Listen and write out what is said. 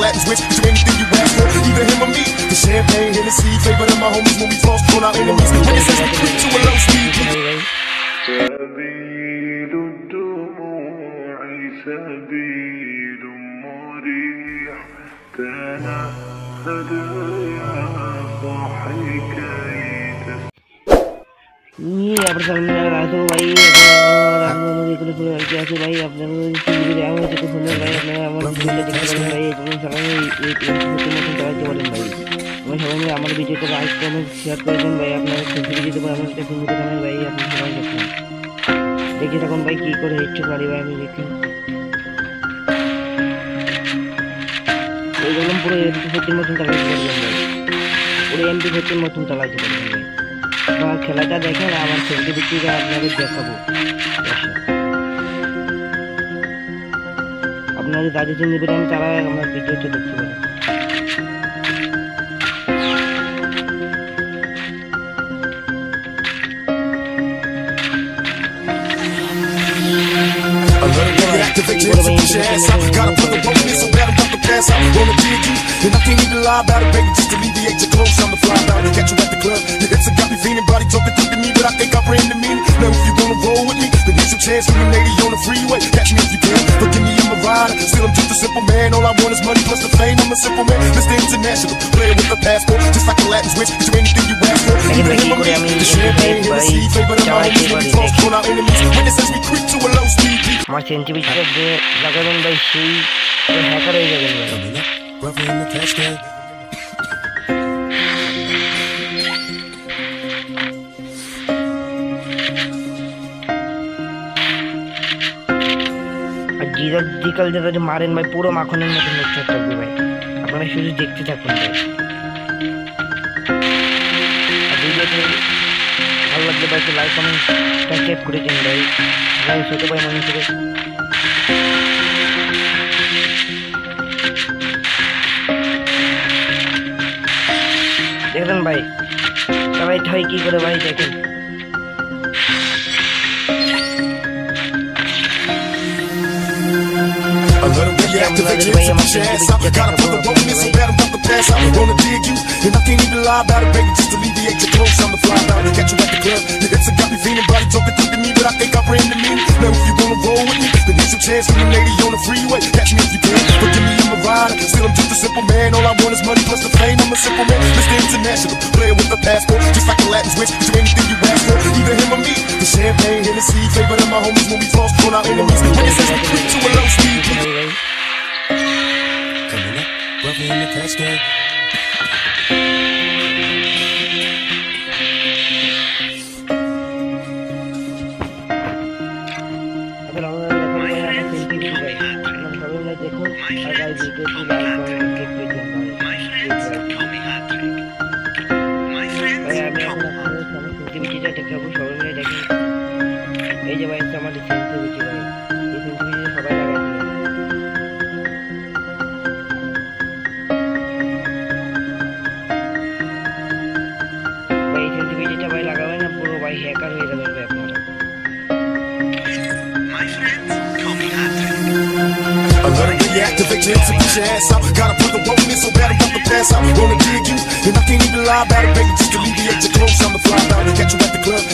Latin's wish, do anything you ask for, either him or me. The champagne, Hennessy, favorite of my homies when we floss on our enemies. When it says we creep to a low speed. سبيل الدموع سبيل مريح تنهد يا صاحي كي আমার ভিডিওতে like comment share করে দেন ভাই। আপনারা sensitive দিতে পারেন, আমাদের ফেসবুকে জানেন ভাই। আপনি সবাই দেখেন, দেখে থাকুন ভাই কি করে হেডশট মারি ভাই আমি দেখেন। ওই গেলাম পুরো MP40 মতন চালাইতে পারবেন ভাই, পুরো MP40 মতন চালাইতে পারবেন ভাই। আপনারা খেলাটা দেখেন, আমার সেন্সিটিভিটিটা আপনাদের দেখাবো। আপনারা যাদের নেবেন আমি তারা আমার ভিডিওটা দেখতে পারেন। Activate your ass out. Gotta put the rope in so bad I'm about to pass out. Wanna dig you, and I can't even lie about it, baby. Just alleviate your clothes, I'm the fly out. Catch you at the club, your hips have got me feeling. Body talking through to me, but I think I ran the meaning. Now if you wanna roll with me, then here's your chance. With a lady on the freeway, catch me if you can. But give me in my ride, still I'm just a simple man. All I want is money plus the fame. I'm a simple man, Mr. International, player with a passport, just like a Latin switch. Do anything you ask for, either him or me. The champagne, Hennessy, favorite of my homies when we floss on our enemies. When it says we creep to a low speed. আমার centimetre দিয়ে লাগাবেন ভাই, সেই hacker হয়ে যাবেন ভাই। আর জিরাল যেটা মারেন ভাই, পুরো মাখনের মতো হেডশট থাকবে ভাই। আপনারা শুধু দেখতে থাকুন ভাই। আর ভিডিওটি ভালো লাগলে ভাই একটু লাইক কমেন্টটা চেক করে দিন ভাই। ভাই ছোট ভাই মনে করে দেখেন ভাই, সবাই ঠাই কি করে ভাই দেখেন। Activate your ass out. Gotta put the rope in so bad I'm about to pass out. Wanna dig you, and I can't even lie about it, baby. Just alleviate your clothes, I'm the fly out. Catch you at the club, your hips have got me feeling. Body talking through to me, but I think I ran the meaning. Now if you wanna roll with me, then here's your chance. With a lady on the freeway, catch me if you can. But give me in my ride, still I'm just a simple man. All I want is money plus the fame. I'm a simple man, Mr. International, player with a passport, just like a Latin switch. Do anything you ask for, either him or me. The champagne, Hennessy, favorite of my homies when we floss on our enemies. When it says we creep to a low speed. Coming up, brother in the cash game. এই যে ভাই আমাদের sensitivity ভাই, এই sensitivity সবাই লাগাইছে ভাই। এই সেন্সিটিভিটিটা ভাই লাগাবেন না, পুরো ভাই হ্যাকার হয়ে যাবেন ভাই আপনারা। Activate your ass out. Gotta put the rope in so bad I'm about to pass out. Wanna dig you, and I can't even lie about it, baby. Just alleviate your clothes, I'm the fly out. Catch you at the club.